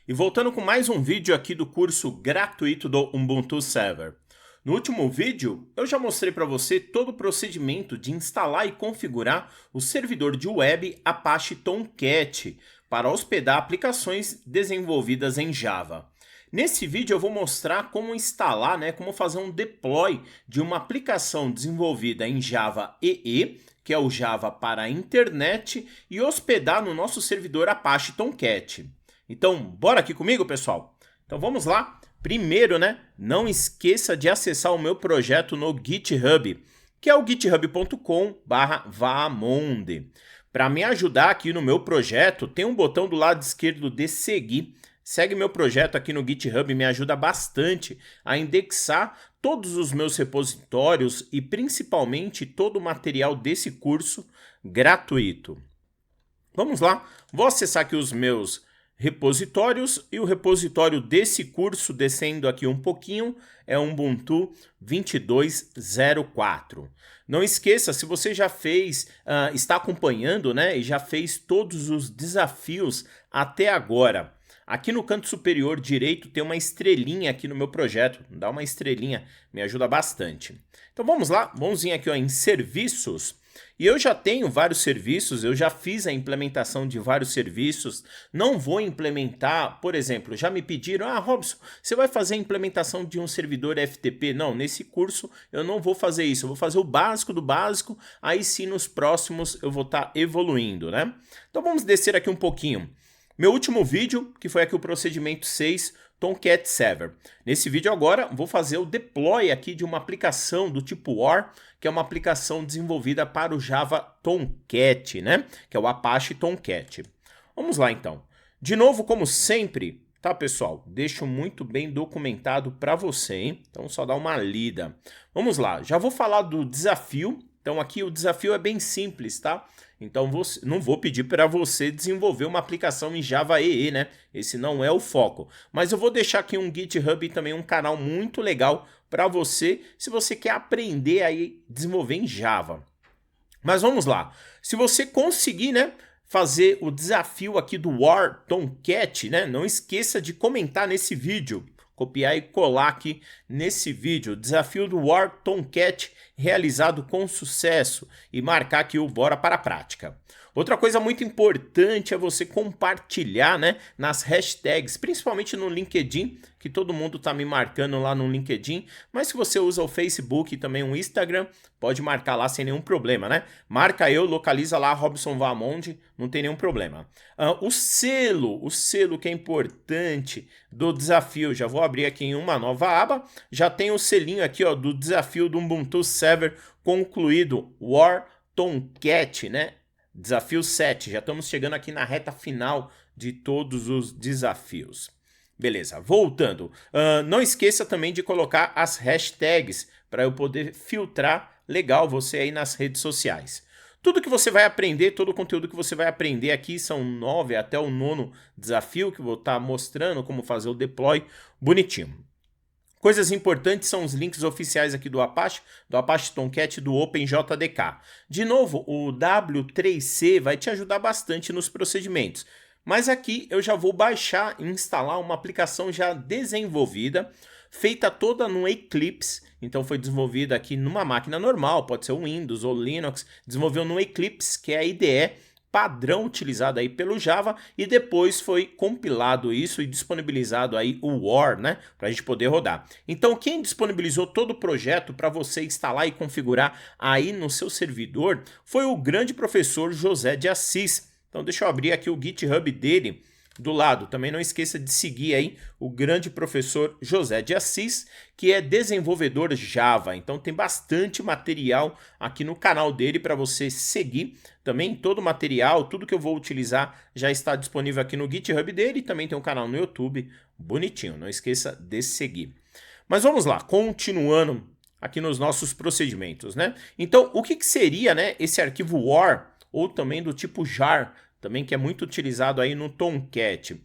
E voltando com mais um vídeo aqui do curso gratuito do Ubuntu Server. No último vídeo, eu já mostrei para você todo o procedimento de instalar e configurar o servidor de web Apache Tomcat para hospedar aplicações desenvolvidas em Java. Nesse vídeo eu vou mostrar como instalar, como fazer um deploy de uma aplicação desenvolvida em Java EE, que é o Java para a internet, e hospedar no nosso servidor Apache Tomcat. Então, bora aqui comigo, pessoal? Então vamos lá. Primeiro, não esqueça de acessar o meu projeto no GitHub, que é o github.com/vaamonde. Para me ajudar aqui no meu projeto, tem um botão do lado esquerdo de seguir. Segue meu projeto aqui no GitHub, me ajuda bastante a indexar todos os meus repositórios e principalmente todo o material desse curso gratuito. Vamos lá, vou acessar aqui os meus repositórios e o repositório desse curso, descendo aqui um pouquinho, é Ubuntu 22.04. Não esqueça, se você já fez, está acompanhando, e já fez todos os desafios até agora, aqui no canto superior direito tem uma estrelinha aqui no meu projeto, dá uma estrelinha, me ajuda bastante. Então vamos lá, vamos vir aqui em serviços. E eu já tenho vários serviços, eu já fiz a implementação de vários serviços, não vou implementar, por exemplo, já me pediram, Robson, você vai fazer a implementação de um servidor FTP? Não, nesse curso eu não vou fazer isso, eu vou fazer o básico do básico, aí sim nos próximos eu vou estar evoluindo, Então vamos descer aqui um pouquinho. Meu último vídeo, que foi aqui o procedimento 6, Tomcat Server. Nesse vídeo agora, vou fazer o deploy aqui de uma aplicação do tipo OR, que é uma aplicação desenvolvida para o Java Tomcat, que é o Apache Tomcat. Vamos lá então. De novo, como sempre, tá pessoal? Deixo muito bem documentado para você, hein? Então só dá uma lida. Vamos lá, já vou falar do desafio. Então aqui o desafio é bem simples, tá? Então não vou pedir para você desenvolver uma aplicação em Java EE, Esse não é o foco. Mas eu vou deixar aqui um GitHub e também um canal muito legal para você, se você quer aprender a desenvolver em Java. Mas vamos lá. Se você conseguir, fazer o desafio aqui do War Tomcat, não esqueça de comentar nesse vídeo. Copiar e colar aqui nesse vídeo, desafio do War Tomcat realizado com sucesso e marcar aqui o bora para a prática. Outra coisa muito importante é você compartilhar, nas hashtags, principalmente no LinkedIn, que todo mundo está me marcando lá no LinkedIn, mas se você usa o Facebook e também o Instagram, pode marcar lá sem nenhum problema, Marca eu, localiza lá Robson Vaamonde, não tem nenhum problema. O selo que é importante do desafio, já vou abrir aqui em uma nova aba, já tem o selinho aqui do desafio do Ubuntu Server concluído, War Tomcat, Desafio 7, já estamos chegando aqui na reta final de todos os desafios. Beleza, voltando. Não esqueça também de colocar as hashtags para eu poder filtrar legal você aí nas redes sociais. Tudo que você vai aprender, todo o conteúdo que você vai aprender aqui, são 9 até o 9º desafio, que eu vou estar mostrando como fazer o deploy bonitinho. Coisas importantes são os links oficiais aqui do Apache Tomcat e do OpenJDK. De novo, o W3C vai te ajudar bastante nos procedimentos. Mas aqui eu já vou baixar e instalar uma aplicação já desenvolvida, feita toda no Eclipse. Então foi desenvolvida aqui numa máquina normal, pode ser o Windows ou Linux. Desenvolveu no Eclipse, que é a IDE padrão utilizado aí pelo Java, e depois foi compilado isso e disponibilizado aí o War, para a gente poder rodar. Então quem disponibilizou todo o projeto para você instalar e configurar aí no seu servidor foi o grande professor José de Assis. Então deixa eu abrir aqui o GitHub dele do lado. Também não esqueça de seguir aí o grande professor José de Assis, que é desenvolvedor Java. Então tem bastante material aqui no canal dele para você seguir. Também todo o material, tudo que eu vou utilizar já está disponível aqui no GitHub dele. E também tem um canal no YouTube bonitinho. Não esqueça de seguir. Mas vamos lá, continuando aqui nos nossos procedimentos, Então o que seria esse arquivo WAR, ou também do tipo jar, também que é muito utilizado aí no Tomcat.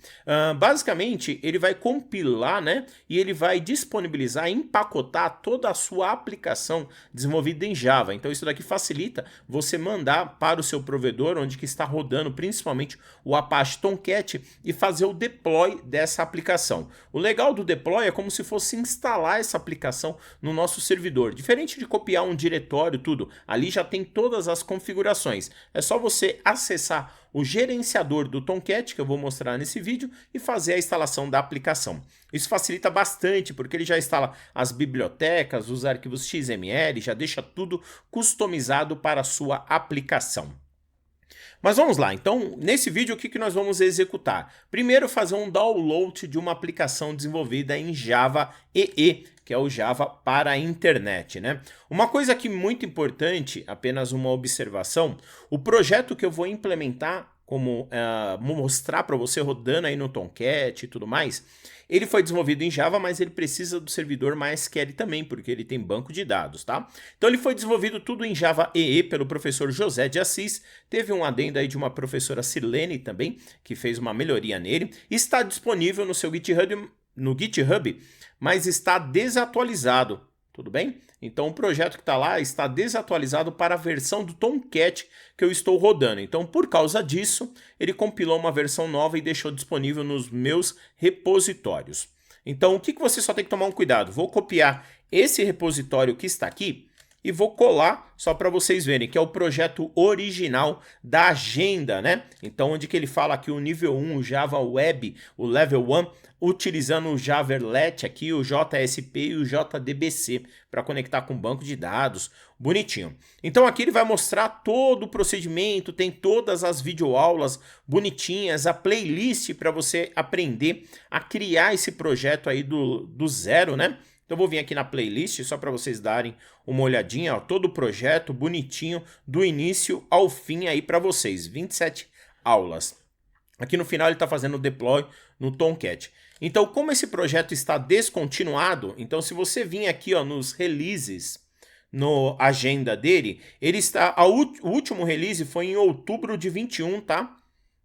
Basicamente, ele vai compilar, né, e ele vai disponibilizar, empacotar toda a sua aplicação desenvolvida em Java. Então isso daqui facilita você mandar para o seu provedor, onde que está rodando principalmente o Apache Tomcat, e fazer o deploy dessa aplicação. O legal do deploy é como se fosse instalar essa aplicação no nosso servidor. Diferente de copiar um diretório, tudo, ali já tem todas as configurações. É só você acessar o gerenciador do Tomcat, que eu vou mostrar nesse vídeo, e fazer a instalação da aplicação. Isso facilita bastante, porque ele já instala as bibliotecas, os arquivos XML, já deixa tudo customizado para a sua aplicação. Mas vamos lá, então nesse vídeo o que nós vamos executar? Primeiro fazer um download de uma aplicação desenvolvida em Java EE, que é o Java para a internet, né? Uma coisa aqui muito importante, apenas uma observação, o projeto que eu vou implementar, como mostrar para você rodando aí no Tomcat e tudo mais, ele foi desenvolvido em Java, mas ele precisa do servidor MySQL também, porque ele tem banco de dados, tá? Então ele foi desenvolvido tudo em Java EE pelo professor José de Assis, teve um adendo aí de uma professora Sirlene também, que fez uma melhoria nele, está disponível no seu GitHub, mas está desatualizado, tudo bem? Então o projeto que está lá está desatualizado para a versão do Tomcat que eu estou rodando. Então por causa disso, ele compilou uma versão nova e deixou disponível nos meus repositórios. Então o que você só tem que tomar um cuidado? Vou copiar esse repositório que está aqui e vou colar só para vocês verem, que é o projeto original da agenda, né? Então onde que ele fala que o nível 1, o Java Web, o Level 1, utilizando o Javerlet aqui, o JSP e o JDBC para conectar com o banco de dados, bonitinho. Então aqui ele vai mostrar todo o procedimento, tem todas as videoaulas bonitinhas, a playlist para você aprender a criar esse projeto aí do zero, né? Então eu vou vir aqui na playlist só para vocês darem uma olhadinha, ó, todo o projeto bonitinho do início ao fim aí para vocês, 27 aulas. Aqui no final ele está fazendo o deploy no Tomcat. Então como esse projeto está descontinuado, então se você vir aqui ó, nos releases, no agenda dele, ele está, o último release foi em outubro de 21, tá?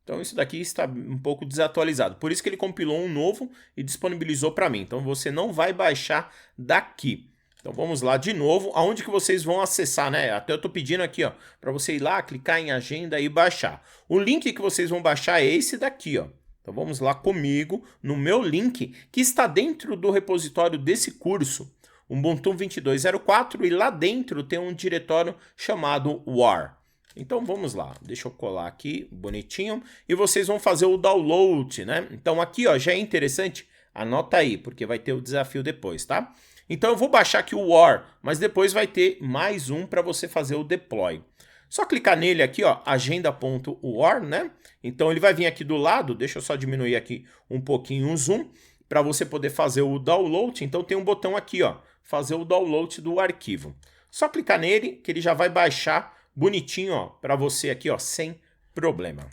Então isso daqui está um pouco desatualizado. Por isso que ele compilou um novo e disponibilizou para mim. Então você não vai baixar daqui. Então vamos lá de novo, aonde que vocês vão acessar, né? Até eu estou pedindo aqui, ó, para você ir lá, clicar em agenda e baixar. O link que vocês vão baixar é esse daqui, ó. Então vamos lá comigo no meu link que está dentro do repositório desse curso, Ubuntu 22.04, e lá dentro tem um diretório chamado war. Então vamos lá, deixa eu colar aqui, bonitinho, e vocês vão fazer o download, né? Então aqui ó, já é interessante, anota aí, porque vai ter o desafio depois, tá? Então eu vou baixar aqui o war, mas depois vai ter mais um para você fazer o deploy. Só clicar nele aqui, ó, agenda.war, né? Então ele vai vir aqui do lado, deixa eu só diminuir aqui um pouquinho o zoom, para você poder fazer o download. Então tem um botão aqui, ó, fazer o download do arquivo. Só clicar nele que ele já vai baixar bonitinho, ó, para você aqui, ó, sem problema.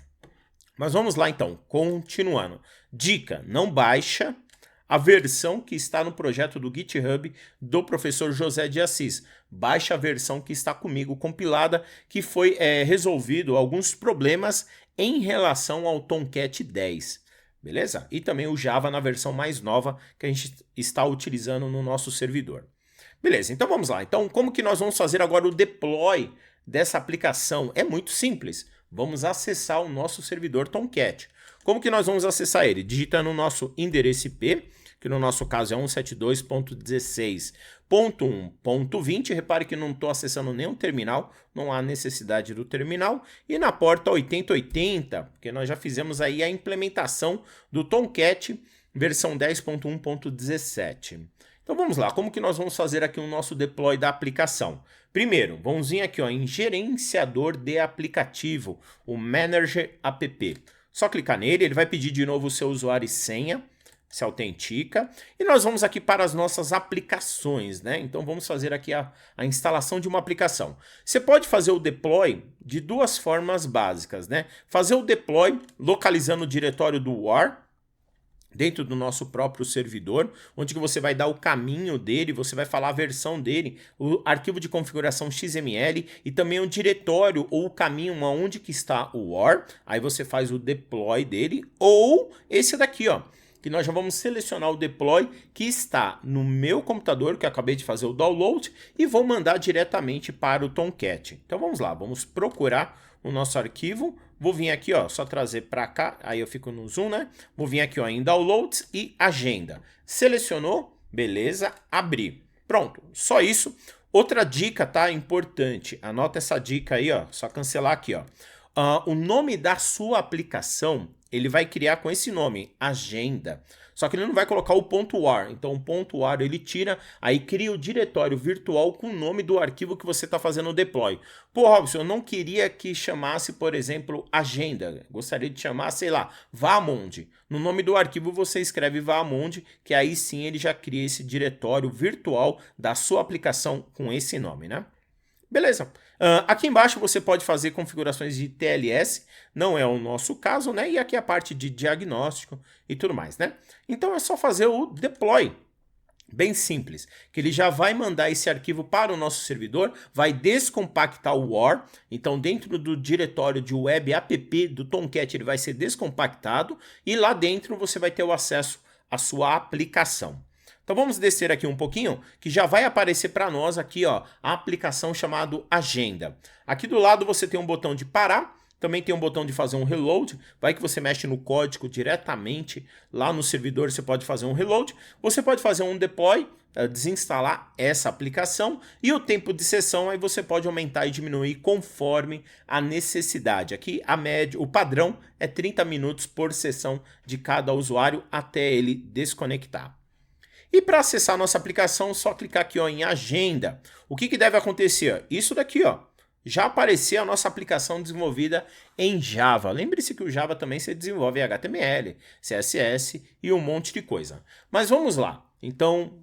Mas vamos lá então, continuando. Dica, não baixa a versão que está no projeto do GitHub do professor José de Assis. Baixa a versão que está comigo compilada, que foi resolvido alguns problemas em relação ao Tomcat 10. Beleza? E também o Java na versão mais nova que a gente está utilizando no nosso servidor. Beleza, então vamos lá. Então como que nós vamos fazer agora o deploy dessa aplicação? É muito simples. Vamos acessar o nosso servidor Tomcat. Como que nós vamos acessar ele? Digitando o nosso endereço IP, que no nosso caso é 172.16.1.20. Repare que não estou acessando nenhum terminal, não há necessidade do terminal. E na porta 8080, porque nós já fizemos aí a implementação do Tomcat versão 10.1.17. Então vamos lá, como que nós vamos fazer aqui o nosso deploy da aplicação? Primeiro, vamos vir aqui ó, em gerenciador de aplicativo, o Manager App. Só clicar nele, ele vai pedir de novo o seu usuário e senha, se autentica, e nós vamos aqui para as nossas aplicações, né? Então vamos fazer aqui a instalação de uma aplicação. Você pode fazer o deploy de duas formas básicas, né? Fazer o deploy localizando o diretório do war, dentro do nosso próprio servidor, onde que você vai dar o caminho dele, você vai falar a versão dele, o arquivo de configuração XML e também o diretório ou o caminho aonde que está o war, aí você faz o deploy dele, ou esse daqui, ó, que nós já vamos selecionar o deploy que está no meu computador, que eu acabei de fazer o download, e vou mandar diretamente para o Tomcat. Então vamos lá, vamos procurar o nosso arquivo. Vou vir aqui, ó, só trazer para cá, aí eu fico no zoom, né? Vou vir aqui, ó, em Downloads e Agenda. Selecionou, beleza, abrir. Pronto, só isso. Outra dica, tá? Importante, anota essa dica aí, ó, só cancelar aqui, ó. O nome da sua aplicação, ele vai criar com esse nome, Agenda. Só que ele não vai colocar o .war, então o .war ele tira, aí cria o diretório virtual com o nome do arquivo que você está fazendo o deploy. Pô, Robson, eu não queria que chamasse, por exemplo, Agenda. Gostaria de chamar, sei lá, Vamond. No nome do arquivo você escreve Vamond, que aí sim ele já cria esse diretório virtual da sua aplicação com esse nome, né? Beleza. Aqui embaixo você pode fazer configurações de TLS, não é o nosso caso, né? E aqui a parte de diagnóstico e tudo mais, né? Então é só fazer o deploy. Bem simples, que ele já vai mandar esse arquivo para o nosso servidor, vai descompactar o war, então dentro do diretório de web app do Tomcat ele vai ser descompactado e lá dentro você vai ter o acesso à sua aplicação. Então vamos descer aqui um pouquinho, que já vai aparecer para nós aqui, ó, a aplicação chamada Agenda. Aqui do lado você tem um botão de parar, também tem um botão de fazer um reload, vai que você mexe no código diretamente, lá no servidor você pode fazer um reload, você pode fazer um deploy, desinstalar essa aplicação e o tempo de sessão aí você pode aumentar e diminuir conforme a necessidade. Aqui a média, o padrão é 30 minutos por sessão de cada usuário até ele desconectar. E para acessar a nossa aplicação, só clicar aqui, ó, em Agenda. O que deve acontecer? Isso daqui, ó, já apareceu a nossa aplicação desenvolvida em Java. Lembre-se que o Java também se desenvolve em HTML, CSS e um monte de coisa. Mas vamos lá. Então,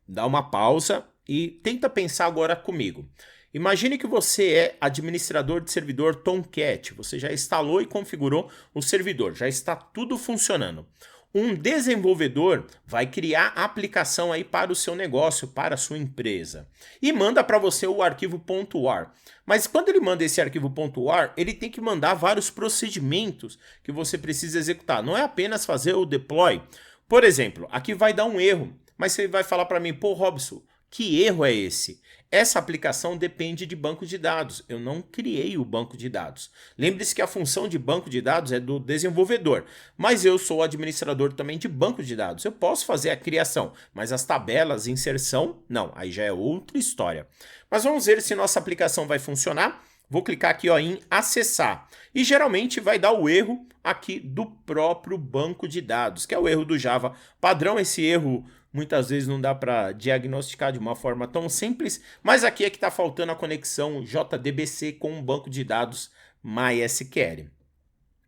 dá uma pausa e tenta pensar agora comigo. Imagine que você é administrador de servidor Tomcat. Você já instalou e configurou o servidor, já está tudo funcionando. Um desenvolvedor vai criar a aplicação aí para o seu negócio, para a sua empresa. E manda para você o arquivo .war. Mas quando ele manda esse arquivo .war, ele tem que mandar vários procedimentos que você precisa executar. Não é apenas fazer o deploy. Por exemplo, aqui vai dar um erro. Mas você vai falar para mim, pô, Robson, que erro é esse? Essa aplicação depende de banco de dados. Eu não criei o banco de dados. Lembre-se que a função de banco de dados é do desenvolvedor, mas eu sou administrador também de banco de dados. Eu posso fazer a criação, mas as tabelas, inserção, não. Aí já é outra história. Mas vamos ver se nossa aplicação vai funcionar. Vou clicar aqui, ó, em acessar e geralmente vai dar o erro aqui do próprio banco de dados, que é o erro do Java padrão. Esse erro muitas vezes não dá para diagnosticar de uma forma tão simples, mas aqui é que está faltando a conexão JDBC com o banco de dados MySQL.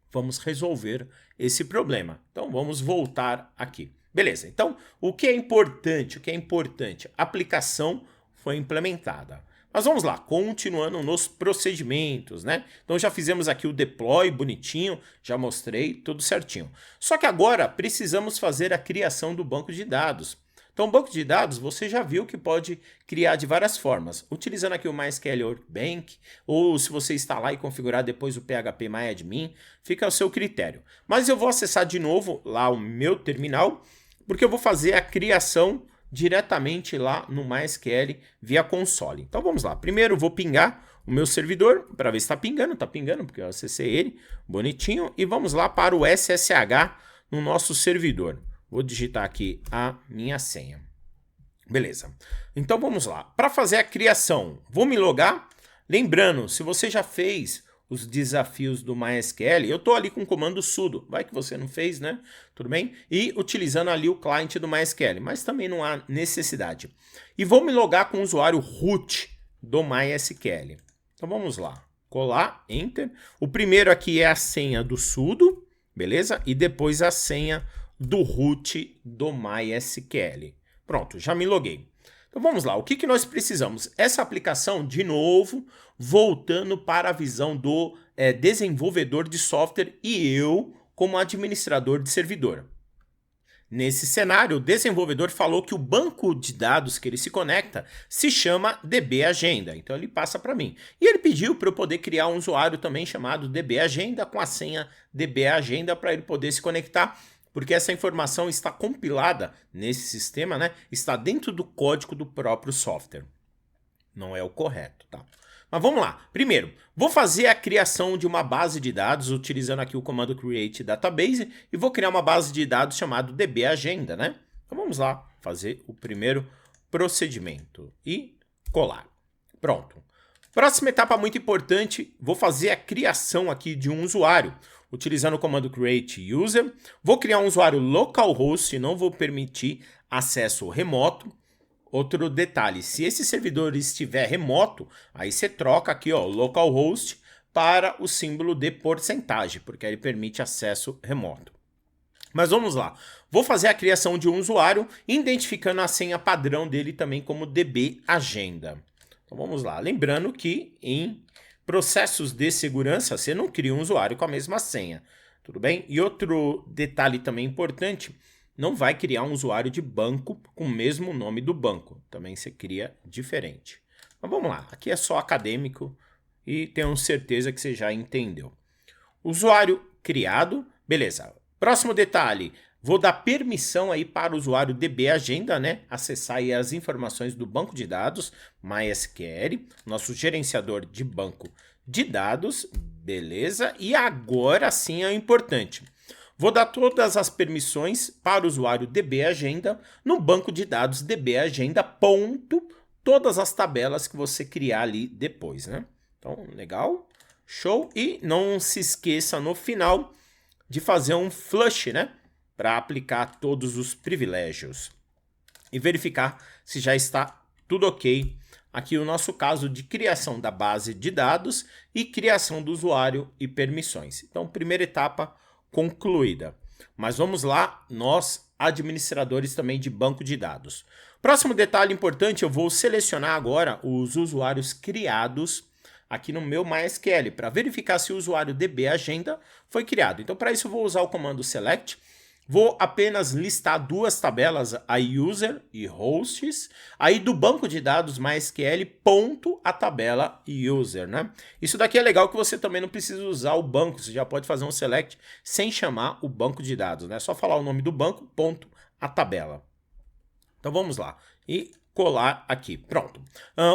Vamos resolver esse problema. Então vamos voltar aqui. Beleza, então o que é importante? A aplicação foi implementada. Mas vamos lá, continuando nos procedimentos, né? Então já fizemos aqui o deploy bonitinho, já mostrei tudo certinho. Só que agora precisamos fazer a criação do banco de dados. Então o banco de dados você já viu que pode criar de várias formas, utilizando aqui o MySQL Bank, ou se você instalar e configurar depois o PHP-MyAdmin, fica ao seu critério. Mas eu vou acessar de novo lá o meu terminal, porque eu vou fazer a criação diretamente lá no MySQL via console. Então vamos lá. Primeiro vou pingar o meu servidor para ver se está pingando. Está pingando porque eu acessei ele, bonitinho. E vamos lá para o SSH no nosso servidor. Vou digitar aqui a minha senha. Beleza. Então vamos lá. Para fazer a criação, vou me logar. Lembrando, se você já fez os desafios do MySQL, eu estou ali com o comando sudo, vai que você não fez, né? Tudo bem? E utilizando ali o cliente do MySQL, mas também não há necessidade. E vou me logar com o usuário root do MySQL. Então vamos lá, colar, enter. O primeiro aqui é a senha do sudo, beleza? E depois a senha do root do MySQL. Pronto, já me loguei. Então vamos lá, o que nós precisamos? Essa aplicação, de novo, voltando para a visão do desenvolvedor de software e eu como administrador de servidor. Nesse cenário, o desenvolvedor falou que o banco de dados que ele se conecta se chama DB Agenda, então ele passa para mim. E ele pediu para eu poder criar um usuário também chamado DB Agenda com a senha DB Agenda para ele poder se conectar, porque essa informação está compilada nesse sistema, né? Está dentro do código do próprio software. Não é o correto, tá? Mas vamos lá. Primeiro, vou fazer a criação de uma base de dados utilizando aqui o comando create database e vou criar uma base de dados chamada DB Agenda, né? Então vamos lá fazer o primeiro procedimento e colar. Pronto. Próxima etapa muito importante, vou fazer a criação aqui de um usuário utilizando o comando create user. Vou criar um usuário localhost e não vou permitir acesso remoto. Outro detalhe, se esse servidor estiver remoto, aí você troca aqui, ó, localhost para o símbolo de porcentagem, porque ele permite acesso remoto. Mas vamos lá, vou fazer a criação de um usuário, identificando a senha padrão dele também como DB Agenda. Então vamos lá, lembrando que em processos de segurança, você não cria um usuário com a mesma senha, tudo bem? E outro detalhe também importante, não vai criar um usuário de banco com o mesmo nome do banco. Também você cria diferente. Mas vamos lá, aqui é só acadêmico e tenho certeza que você já entendeu. Usuário criado, beleza. Próximo detalhe, vou dar permissão aí para o usuário DB Agenda, né? Acessar aí as informações do banco de dados, MySQL, nosso gerenciador de banco de dados, beleza. E agora sim é importante. Vou dar todas as permissões para o usuário DB Agenda no banco de dados DB Agenda, ponto, todas as tabelas que você criar ali depois, né? Então, legal, show. E não se esqueça no final de fazer um flush, né? Para aplicar todos os privilégios e verificar se já está tudo ok. Aqui o nosso caso de criação da base de dados e criação do usuário e permissões. Então, primeira etapa concluída. Mas vamos lá, nós administradores também de banco de dados. Próximo detalhe importante, eu vou selecionar agora os usuários criados aqui no meu MySQL para verificar se o usuário DB Agenda foi criado. Então para isso eu vou usar o comando select. Vou apenas listar duas tabelas, a user e hosts, aí do banco de dados MySQL, ponto a tabela user, né? Isso daqui é legal que você também não precisa usar o banco, você já pode fazer um select sem chamar o banco de dados, né? É só falar o nome do banco, ponto a tabela. Então vamos lá. E colar aqui, pronto.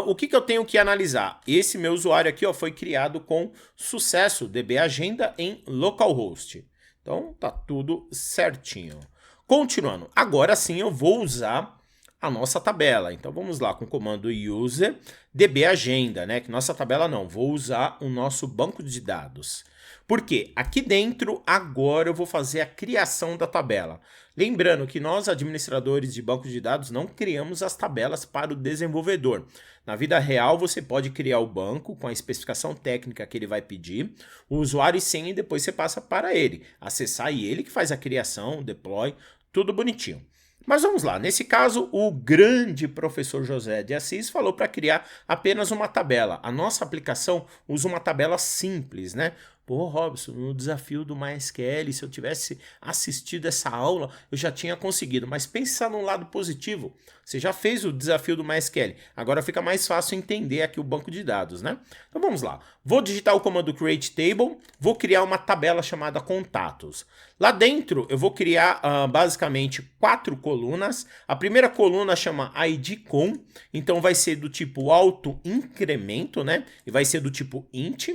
O que eu tenho que analisar? Esse meu usuário aqui ó, foi criado com sucesso, DB Agenda em localhost. Então, tá tudo certinho. Continuando, agora sim eu vou usar a nossa tabela. Então, vamos lá com o comando user DB Agenda, né? Que nossa tabela não, vou usar o nosso banco de dados. Por quê? Aqui dentro, agora eu vou fazer a criação da tabela. Lembrando que nós, administradores de banco de dados, não criamos as tabelas para o desenvolvedor. Na vida real, você pode criar o banco com a especificação técnica que ele vai pedir, o usuário e senha, e depois você passa para ele. Acessar e ele que faz a criação, deploy, tudo bonitinho. Mas vamos lá, nesse caso o grande professor José de Assis falou para criar apenas uma tabela. A nossa aplicação usa uma tabela simples, né? Pô, Robson, no desafio do MySQL, se eu tivesse assistido essa aula, eu já tinha conseguido. Mas pensa no lado positivo. Você já fez o desafio do MySQL. Agora fica mais fácil entender aqui o banco de dados, né? Então vamos lá. Vou digitar o comando create table. Vou criar uma tabela chamada contatos. Lá dentro eu vou criar basicamente 4 colunas. A primeira coluna chama id_com. Então vai ser do tipo auto incremento, né? E vai ser do tipo int.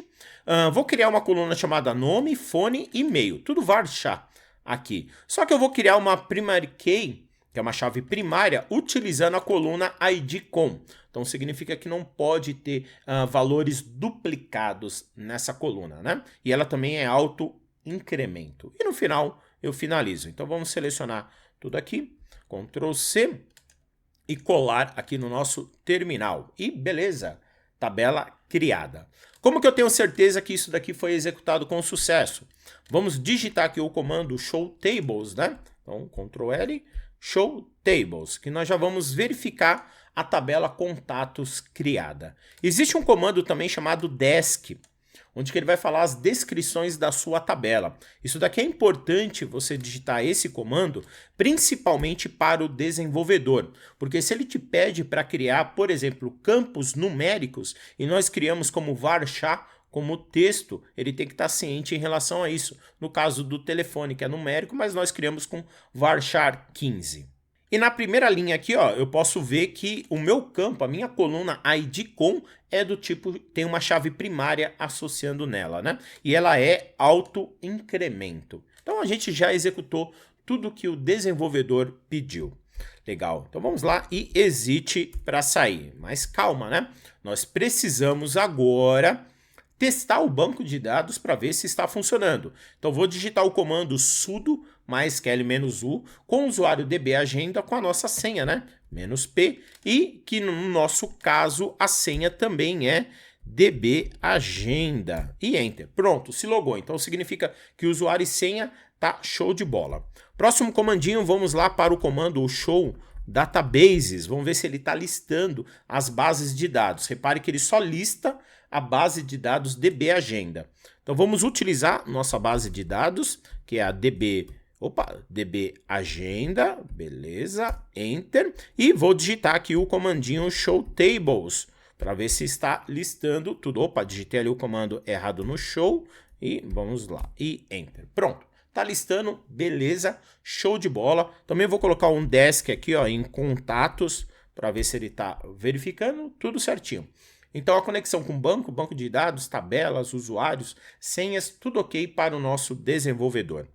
Vou criar uma coluna chamada nome, fone e e-mail, tudo varchar aqui. Só que eu vou criar uma primary key, que é uma chave primária, utilizando a coluna id_com. Então significa que não pode ter valores duplicados nessa coluna, né? E ela também é auto incremento. E no final eu finalizo. Então vamos selecionar tudo aqui, Ctrl C e colar aqui no nosso terminal. E beleza, tabela criada. Como que eu tenho certeza que isso daqui foi executado com sucesso? Vamos digitar aqui o comando show tables, né? Então, Ctrl L, show tables, que nós já vamos verificar a tabela contatos criada. Existe um comando também chamado desk. onde que ele vai falar as descrições da sua tabela. Isso daqui é importante você digitar esse comando, principalmente para o desenvolvedor, porque se ele te pede para criar, por exemplo, campos numéricos, e nós criamos como varchar, como texto, ele tem que estar ciente em relação a isso. No caso do telefone, que é numérico, mas nós criamos com varchar 15. E na primeira linha aqui, ó, eu posso ver que o meu campo, a minha coluna ID.com é do tipo, tem uma chave primária associando nela, né? E ela é auto-incremento. Então a gente já executou tudo que o desenvolvedor pediu. Legal, então vamos lá e exit para sair. Mas calma, né? Nós precisamos agora testar o banco de dados para ver se está funcionando. Então vou digitar o comando sudo -kel-u com o usuário dbagenda com a nossa senha, né? -p, e que no nosso caso a senha também é dbagenda. E enter. Pronto, se logou. Então significa que o usuário e senha tá show de bola. Próximo comandinho, vamos lá para o comando show databases. Vamos ver se ele está listando as bases de dados. Repare que ele só lista a base de dados dbagenda. Então vamos utilizar nossa base de dados, que é a dbagenda, beleza, enter, e vou digitar aqui o comandinho show tables, para ver se está listando tudo. Opa, digitei ali o comando errado no show, e vamos lá, e enter. Pronto, tá listando, beleza, show de bola. Também vou colocar um desk aqui, ó, em contatos, para ver se ele está verificando, tudo certinho. Então a conexão com banco de dados, tabelas, usuários, senhas, tudo ok para o nosso desenvolvedor.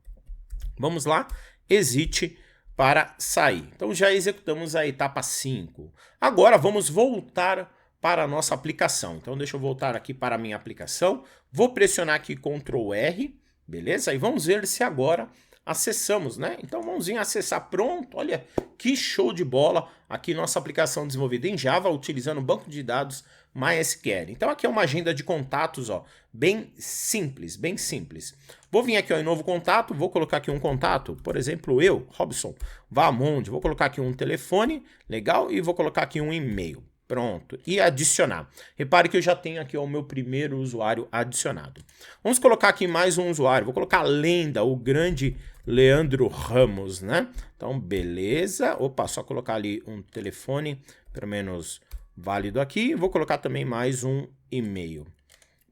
Vamos lá, exit para sair. Então já executamos a etapa 5. Agora vamos voltar para a nossa aplicação. Então deixa eu voltar aqui para a minha aplicação. Vou pressionar aqui Ctrl R, beleza? E vamos ver se agora acessamos, né? Então vamos em acessar, pronto, olha que show de bola, aqui nossa aplicação desenvolvida em Java, utilizando o banco de dados MySQL. Então aqui é uma agenda de contatos, ó, bem simples, bem simples. Vou vir aqui ó, em novo contato, vou colocar aqui um contato, por exemplo, eu, Robson Vamonde, vou colocar aqui um telefone, legal, e vou colocar aqui um e-mail. Pronto, e adicionar. Repare que eu já tenho aqui ó, o meu primeiro usuário adicionado. Vamos colocar aqui mais um usuário, vou colocar a lenda, o grande Leandro Ramos, né? Então, beleza. Opa, só colocar ali um telefone, pelo menos válido aqui. Vou colocar também mais um e-mail.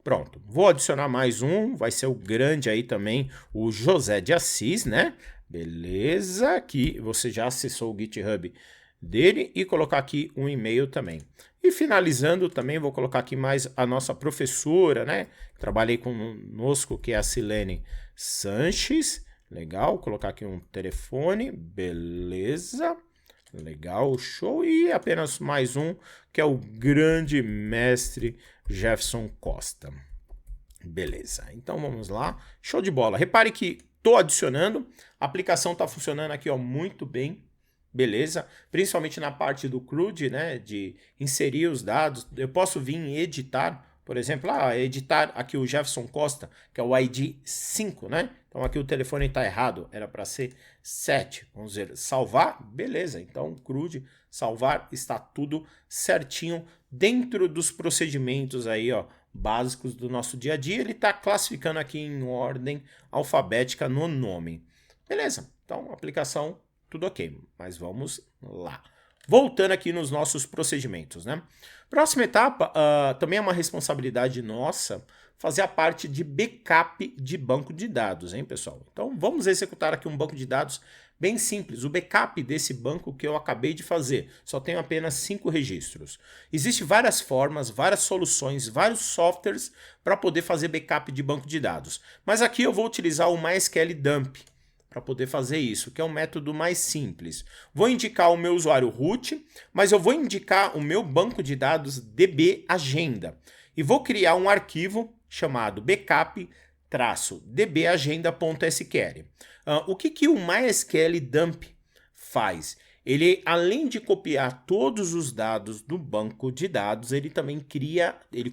Pronto, vou adicionar mais um, vai ser o grande aí também, o José de Assis, né? Beleza, aqui você já acessou o GitHub dele e colocar aqui um e-mail também. E finalizando também vou colocar aqui mais a nossa professora, né? Trabalhei conosco, que é a Silene Sanches. Legal, colocar aqui um telefone, beleza. Legal, show. E apenas mais um, que é o grande mestre Jefferson Costa. Beleza, então vamos lá. Show de bola. Repare que estou adicionando, a aplicação está funcionando aqui ó, muito bem. Beleza, principalmente na parte do CRUD, né, de inserir os dados. Eu posso vir em editar, por exemplo, editar aqui o Jefferson Costa, que é o ID 5, né? Então aqui o telefone está errado, era para ser 7. Vamos ver, salvar, beleza. Então CRUD, salvar, está tudo certinho dentro dos procedimentos aí, ó, básicos do nosso dia a dia. Ele está classificando aqui em ordem alfabética no nome. Beleza, então aplicação tudo ok, mas vamos lá. Voltando aqui nos nossos procedimentos, né? Próxima etapa, também é uma responsabilidade nossa fazer a parte de backup de banco de dados, hein, pessoal? Então, vamos executar aqui um banco de dados bem simples. O backup desse banco que eu acabei de fazer, só tenho apenas 5 registros. Existem várias formas, várias soluções, vários softwares para poder fazer backup de banco de dados. Mas aqui eu vou utilizar o MySQL Dump para poder fazer isso, que é um método mais simples. Vou indicar o meu usuário root, mas eu vou indicar o meu banco de dados dbagenda e vou criar um arquivo chamado backup-dbagenda.sql. O que o MySQL Dump faz? Ele, além de copiar todos os dados do banco de dados, ele também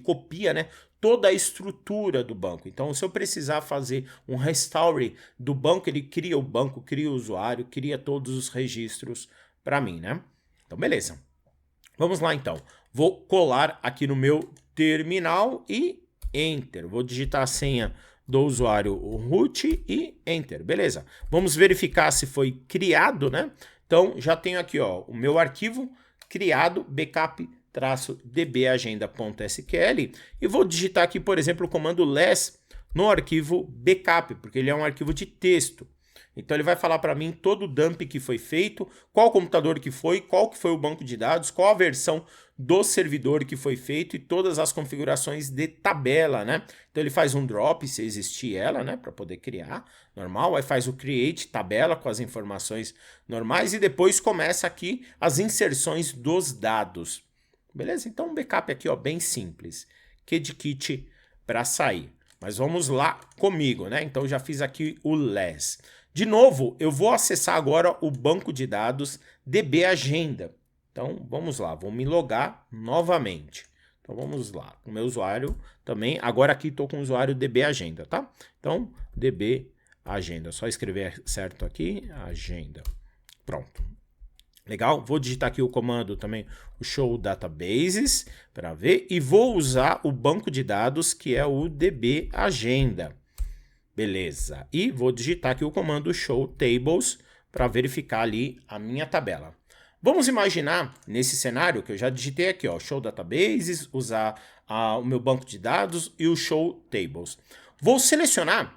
copia, né, toda a estrutura do banco. Então, se eu precisar fazer um restore do banco, ele cria o banco, cria o usuário, cria todos os registros para mim, né? Então, beleza. Vamos lá, então. Vou colar aqui no meu terminal e Enter. Vou digitar a senha do usuário root e Enter. Beleza. Vamos verificar se foi criado, né? Então, já tenho aqui, ó, o meu arquivo criado, backup-dbagenda.sql, e vou digitar aqui, por exemplo, o comando less no arquivo backup, porque ele é um arquivo de texto. Então ele vai falar para mim todo o dump que foi feito, qual computador que foi, qual que foi o banco de dados, qual a versão do servidor que foi feito e todas as configurações de tabela, né? Então ele faz um drop, se existir ela, né, para poder criar, normal, aí faz o create, tabela com as informações normais e depois começa aqui as inserções dos dados. Beleza? Então um backup aqui, ó, bem simples. KDKit para sair. Mas vamos lá comigo, né? Então já fiz aqui o less. De novo, eu vou acessar agora o banco de dados DB Agenda. Então, vamos lá, vou me logar novamente. Então, vamos lá, o meu usuário também, agora aqui estou com o usuário DB Agenda, tá? Então, DB Agenda, só escrever certo aqui, agenda. Pronto. Legal? Vou digitar aqui o comando também, o show databases, para ver, e vou usar o banco de dados que é o DB Agenda. Beleza. E vou digitar aqui o comando show tables para verificar ali a minha tabela. Vamos imaginar nesse cenário que eu já digitei aqui, ó, show databases, usar o meu banco de dados e o show tables. Vou selecionar,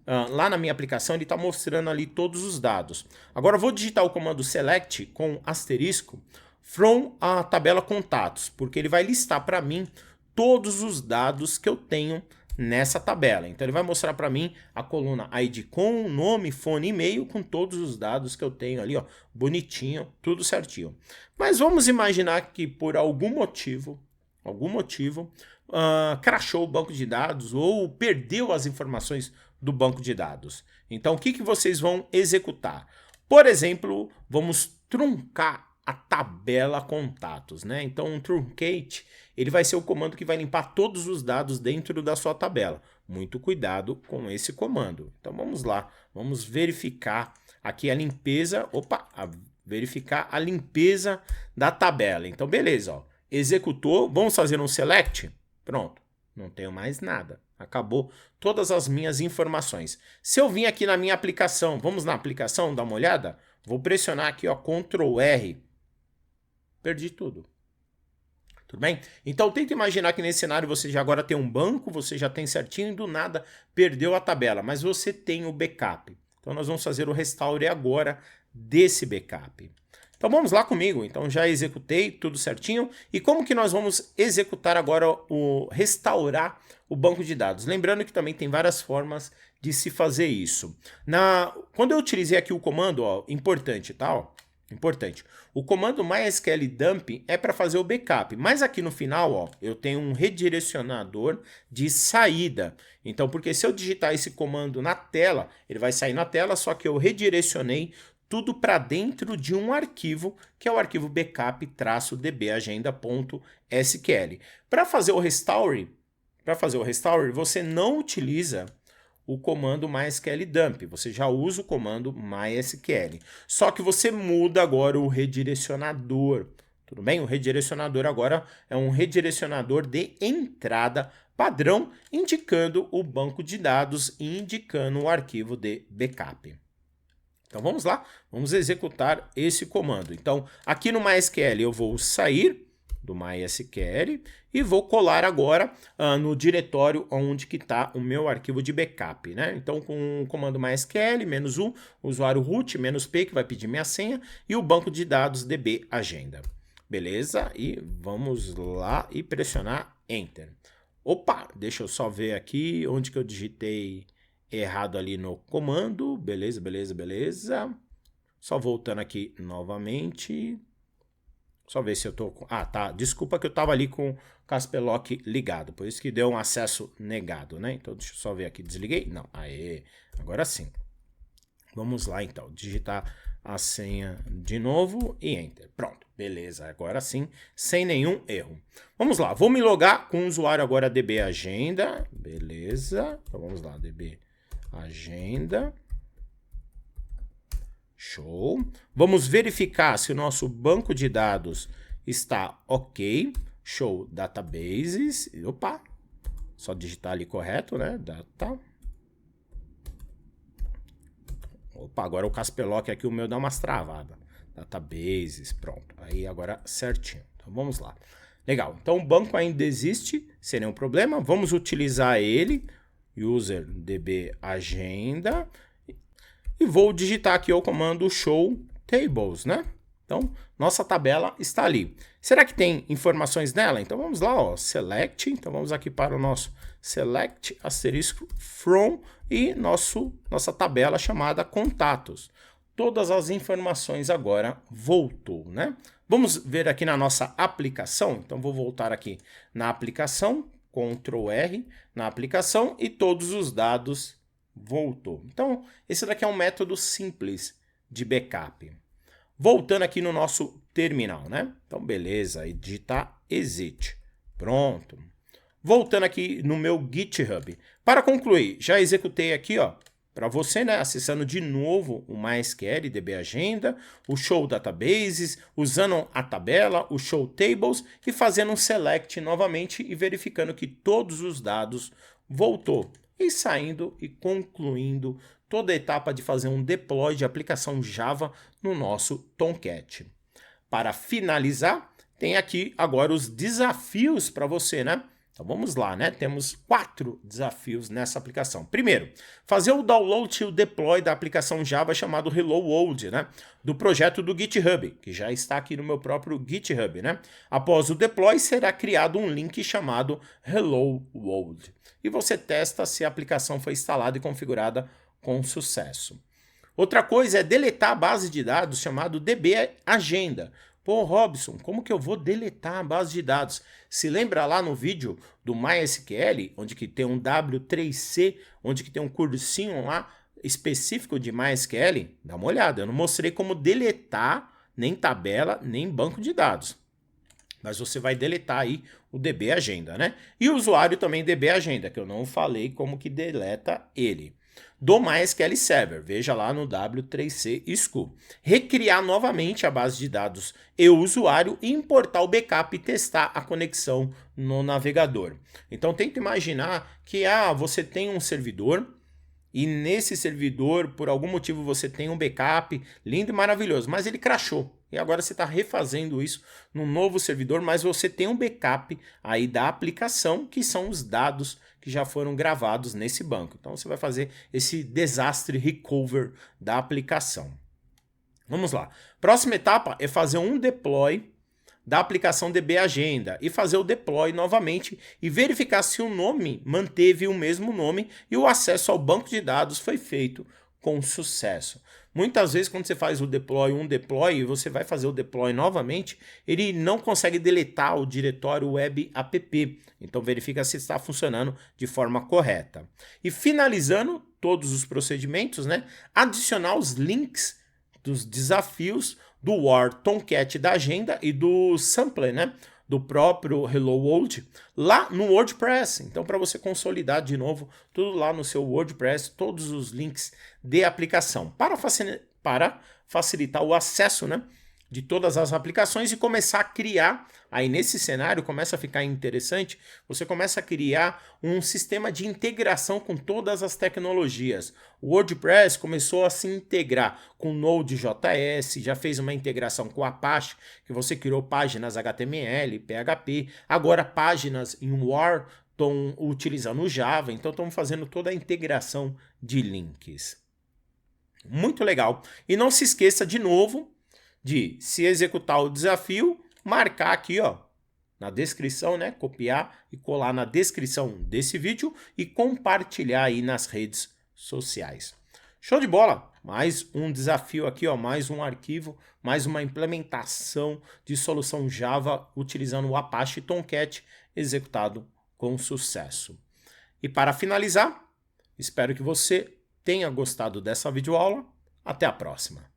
lá na minha aplicação ele está mostrando ali todos os dados. Agora vou digitar o comando select com asterisco from a tabela contatos, porque ele vai listar para mim todos os dados que eu tenho nessa tabela. Então ele vai mostrar para mim a coluna ID com nome, fone, e-mail com todos os dados que eu tenho ali, ó, bonitinho, tudo certinho. Mas vamos imaginar que por algum motivo, crashou o banco de dados ou perdeu as informações do banco de dados. Então o que vocês vão executar? Por exemplo, vamos truncar a tabela contatos, né? Então um truncate, ele vai ser o comando que vai limpar todos os dados dentro da sua tabela. Muito cuidado com esse comando. Então vamos lá, vamos verificar aqui a limpeza, verificar a limpeza da tabela. Então beleza, ó, executou, vamos fazer um select? Pronto, não tenho mais nada. Acabou todas as minhas informações. Se eu vim aqui na minha aplicação, vamos na aplicação, dar uma olhada? Vou pressionar aqui, ó, Ctrl R. Perdi tudo. Tudo bem? Então tenta imaginar que nesse cenário você já agora tem um banco, você já tem certinho e do nada perdeu a tabela, mas você tem o backup. Então nós vamos fazer o restore agora desse backup. Então vamos lá comigo. Então já executei tudo certinho. E como que nós vamos executar agora o restaurar o banco de dados? Lembrando que também tem várias formas de se fazer isso. Quando eu utilizei aqui o comando, ó, importante, tá? Ó, importante. O comando MySQL dump é para fazer o backup, mas aqui no final, ó, eu tenho um redirecionador de saída. Então, porque se eu digitar esse comando na tela, ele vai sair na tela, só que eu redirecionei tudo para dentro de um arquivo, que é o arquivo backup-dbagenda.sql. Para fazer o restore, você não utiliza o comando MySQL dump, você já usa o comando MySQL. Só que você muda agora o redirecionador, tudo bem? O redirecionador agora é um redirecionador de entrada padrão, indicando o banco de dados e indicando o arquivo de backup. Então vamos lá, vamos executar esse comando. Então aqui no MySQL eu vou sair do MySQL e vou colar agora no diretório onde que está o meu arquivo de backup, né? Então com o comando MySQL, -u, usuário root, -p, que vai pedir minha senha, e o banco de dados DB Agenda. Beleza? E vamos lá e pressionar Enter. Opa, deixa eu só ver aqui onde que eu digitei errado ali no comando. Beleza, beleza, beleza. Só voltando aqui novamente. Só ver se eu tô com... Ah, tá. Desculpa que eu tava ali com o Caspelock ligado. Por isso que deu um acesso negado, né? Então, deixa eu só ver aqui. Desliguei? Não. Aê. Agora sim. Vamos lá, então. Digitar a senha de novo e Enter. Pronto. Beleza. Agora sim, sem nenhum erro. Vamos lá. Vou me logar com o usuário agora DB Agenda. Beleza. Então, vamos lá. DB Agenda. Show. Vamos verificar se o nosso banco de dados está ok. Show databases. Opa. Só digitar ali correto, né? Data. Opa, agora o Caspelock aqui, o meu dá umas travadas. Databases, pronto. Aí agora certinho. Então vamos lá. Legal. Então o banco ainda existe, sem nenhum problema. Vamos utilizar ele. User DB agenda. E vou digitar aqui o comando show tables, né? Então, nossa tabela está ali. Será que tem informações nela? Então vamos lá, ó, select. Então vamos aqui para o nosso select asterisco from e nossa tabela chamada contatos. Todas as informações agora voltou, né? Vamos ver aqui na nossa aplicação. Então vou voltar aqui na aplicação, Ctrl R na aplicação e todos os dados voltou. Então esse daqui é um método simples de backup. Voltando aqui no nosso terminal, né? Então, beleza, e digitar exit. Pronto. Voltando aqui no meu GitHub. Para concluir, já executei aqui, ó, para você, né, acessando de novo o MySQL DB Agenda, o Show Databases, usando a tabela, o Show Tables e fazendo um select novamente e verificando que todos os dados voltou. E saindo e concluindo toda a etapa de fazer um deploy de aplicação Java no nosso Tomcat. Para finalizar, tem aqui agora os desafios para você, né? Então vamos lá, né? Temos 4 desafios nessa aplicação. Primeiro, fazer o download e o deploy da aplicação Java chamado Hello World, né? Do projeto do GitHub, que já está aqui no meu próprio GitHub, né? Após o deploy, será criado um link chamado Hello World. E você testa se a aplicação foi instalada e configurada com sucesso. Outra coisa é deletar a base de dados chamado DB Agenda. Pô, Robson, como que eu vou deletar a base de dados? Se lembra lá no vídeo do MySQL, onde que tem um W3C, onde que tem um cursinho lá específico de MySQL? Dá uma olhada, eu não mostrei como deletar nem tabela, nem banco de dados. Mas você vai deletar aí o DB Agenda, né? E o usuário também DB Agenda, que eu não falei como que deleta ele. Do MySQL Server, veja lá no W3C School. Recriar novamente a base de dados e o usuário e importar o backup e testar a conexão no navegador. Então tenta imaginar que você tem um servidor e nesse servidor, por algum motivo, você tem um backup lindo e maravilhoso, mas ele crashou. E agora você está refazendo isso num novo servidor, mas você tem um backup aí da aplicação, que são os dados que já foram gravados nesse banco. Então você vai fazer esse desastre recover da aplicação. Vamos lá. Próxima etapa é fazer um deploy da aplicação DB Agenda e fazer o deploy novamente e verificar se o nome manteve o mesmo nome e o acesso ao banco de dados foi feito com sucesso. Muitas vezes quando você faz o deploy, e você vai fazer o deploy novamente, ele não consegue deletar o diretório web app. Então verifica se está funcionando de forma correta. E finalizando todos os procedimentos, né, adicionar os links dos desafios do War Tomcat da agenda e do sampler, né, do próprio Hello World, lá no WordPress. Então, para você consolidar de novo tudo lá no seu WordPress, todos os links de aplicação, para facilitar o acesso, né, de todas as aplicações e começar a criar, aí nesse cenário começa a ficar interessante, você começa a criar um sistema de integração com todas as tecnologias. O WordPress começou a se integrar com Node.js, já fez uma integração com Apache, que você criou páginas HTML, PHP, agora páginas em War estão utilizando o Java, então estamos fazendo toda a integração de links. Muito legal. E não se esqueça de novo de se executar o desafio, marcar aqui, ó, na descrição, né? Copiar e colar na descrição desse vídeo e compartilhar aí nas redes sociais. Show de bola! Mais um desafio aqui, ó, mais um arquivo, mais uma implementação de solução Java utilizando o Apache Tomcat executado com sucesso. E para finalizar, espero que você tenha gostado dessa videoaula. Até a próxima!